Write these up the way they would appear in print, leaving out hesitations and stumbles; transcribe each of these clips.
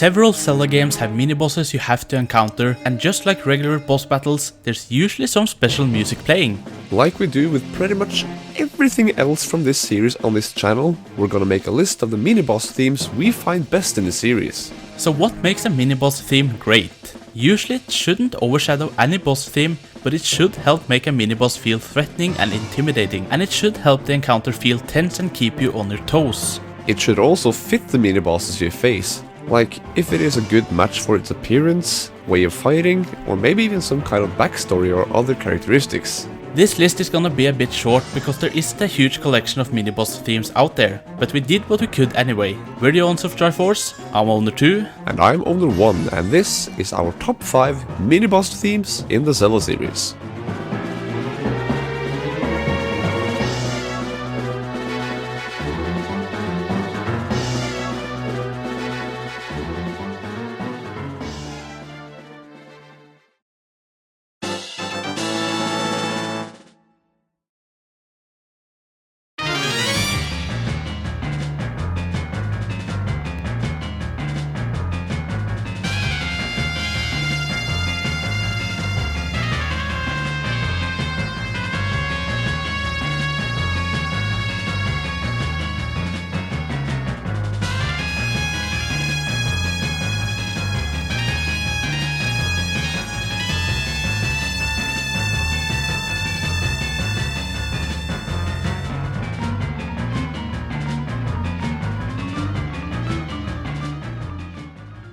Several Zelda games have mini-bosses you have to encounter, and just like regular boss battles, there's usually some special music playing. Like we do with pretty much everything else from this series on this channel, we're gonna make a list of the mini-boss themes we find best in the series. So what makes a mini-boss theme great? Usually it shouldn't overshadow any boss theme, but it should help make a mini-boss feel threatening and intimidating, and it should help the encounter feel tense and keep you on your toes. It should also fit the mini-bosses you face, like if it is a good match for its appearance, way of fighting, or maybe even some kind of backstory or other characteristics. This list is gonna be a bit short because there isn't a huge collection of mini-boss themes out there, but we did what we could anyway. We're the Owners of Triforce, I'm Owner 2. And I'm Owner 1, and this is our top 5 mini-boss themes in the Zelda series.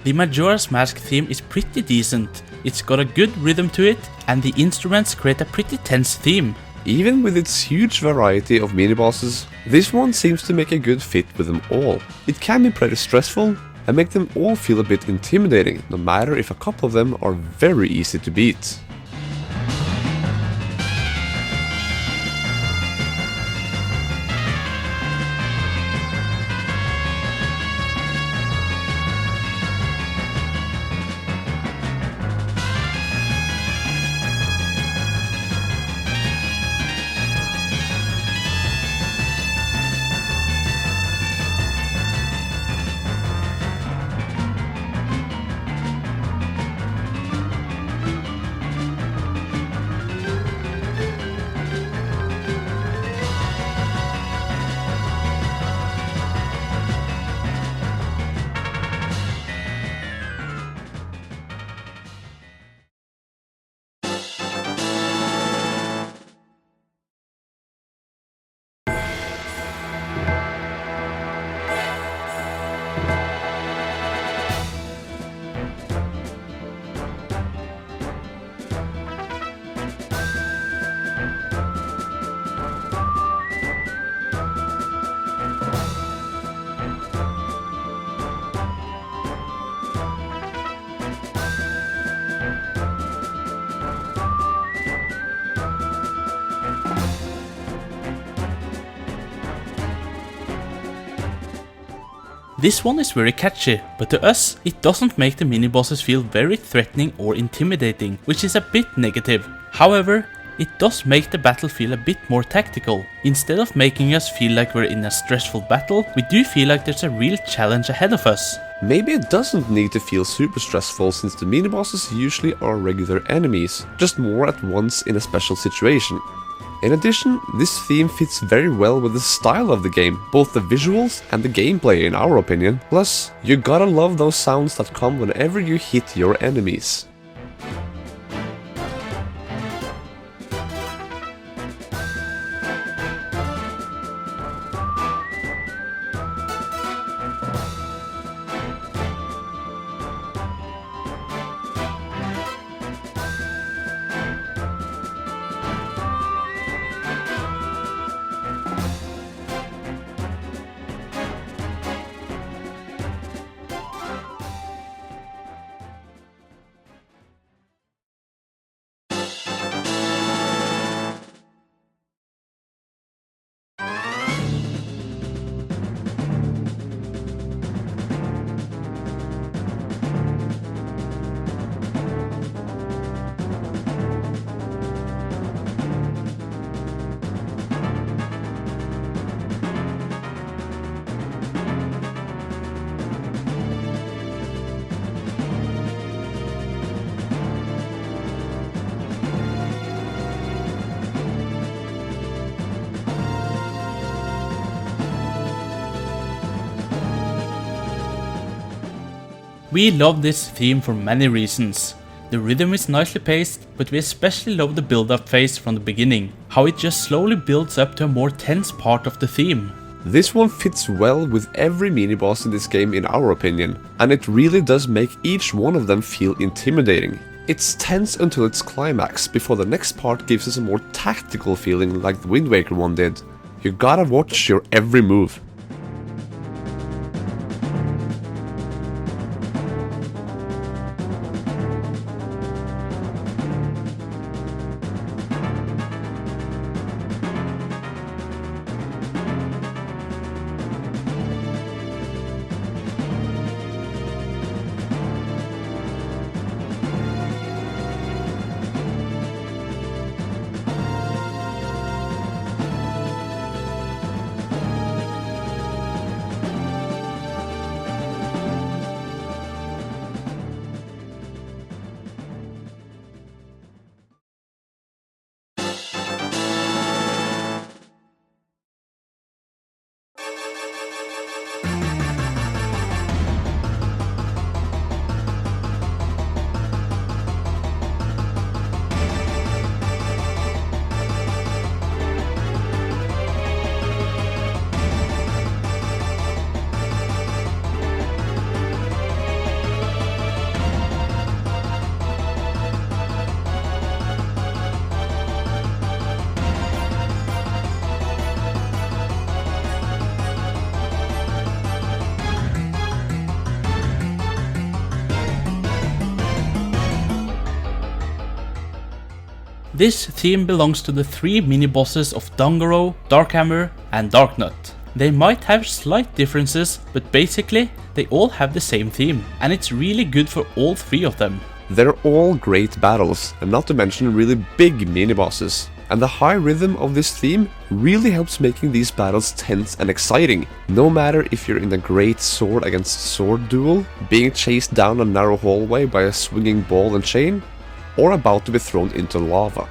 The Majora's Mask theme is pretty decent, it's got a good rhythm to it, and the instruments create a pretty tense theme. Even with its huge variety of mini-bosses, this one seems to make a good fit with them all. It can be pretty stressful and make them all feel a bit intimidating, no matter if a couple of them are very easy to beat. This one is very catchy, but to us, it doesn't make the mini-bosses feel very threatening or intimidating, which is a bit negative. However, it does make the battle feel a bit more tactical. Instead of making us feel like we're in a stressful battle, we do feel like there's a real challenge ahead of us. Maybe it doesn't need to feel super stressful since the mini-bosses usually are regular enemies, just more at once in a special situation. In addition, this theme fits very well with the style of the game, both the visuals and the gameplay in our opinion. Plus, you gotta love those sounds that come whenever you hit your enemies. We love this theme for many reasons. The rhythm is nicely paced, but we especially love the build-up phase from the beginning, how it just slowly builds up to a more tense part of the theme. This one fits well with every mini-boss in this game in our opinion, and it really does make each one of them feel intimidating. It's tense until its climax, before the next part gives us a more tactical feeling like the Wind Waker one did. You gotta watch your every move. This theme belongs to the 3 mini-bosses of DANGORO, DARKHAMMER and DARKNUT. They might have slight differences, but basically they all have the same theme, and it's really good for all 3 of them. They're all great battles, and not to mention really big mini-bosses. And the high rhythm of this theme really helps making these battles tense and exciting, no matter if you're in a great sword against sword duel, being chased down a narrow hallway by a swinging ball and chain, or about to be thrown into lava.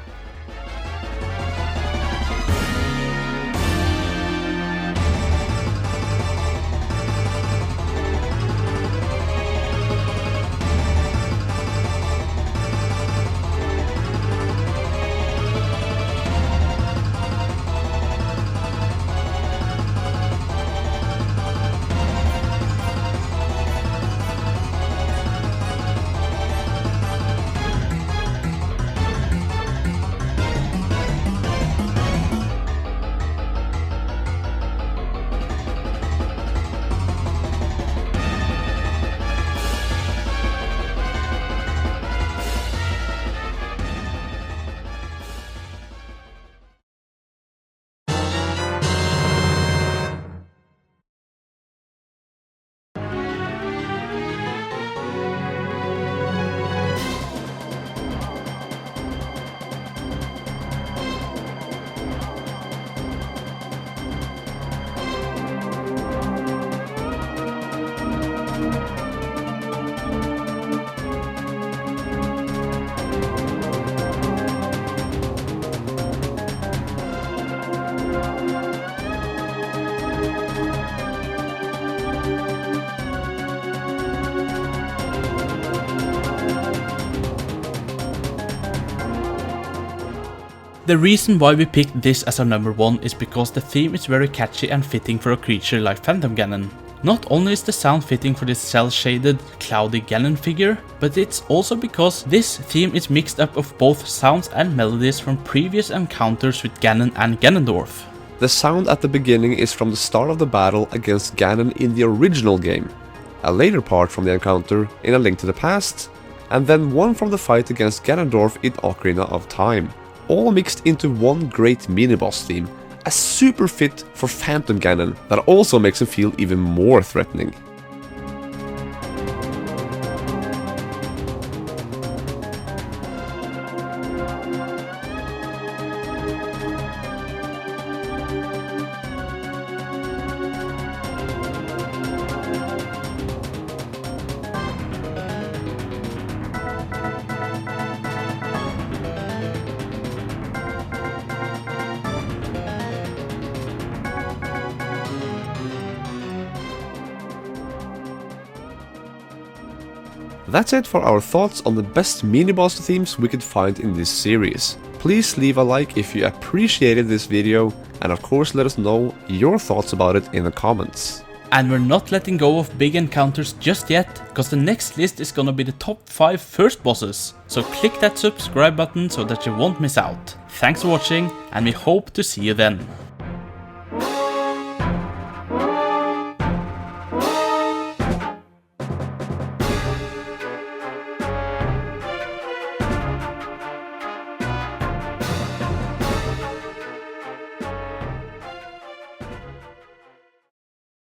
The reason why we picked this as our number 1 is because the theme is very catchy and fitting for a creature like Phantom Ganon. Not only is the sound fitting for this cel-shaded, cloudy Ganon figure, but it's also because this theme is mixed up of both sounds and melodies from previous encounters with Ganon and Ganondorf. The sound at the beginning is from the start of the battle against Ganon in the original game, a later part from the encounter in A Link to the Past, and then one from the fight against Ganondorf in Ocarina of Time. All mixed into one great mini-boss theme, a super fit for Phantom Ganon that also makes him feel even more threatening. That's it for our thoughts on the best mini-boss themes we could find in this series. Please leave a like if you appreciated this video, and of course let us know your thoughts about it in the comments. And we're not letting go of big encounters just yet, because the next list is gonna be the top 5 first bosses. So click that subscribe button so that you won't miss out. Thanks for watching, and we hope to see you then.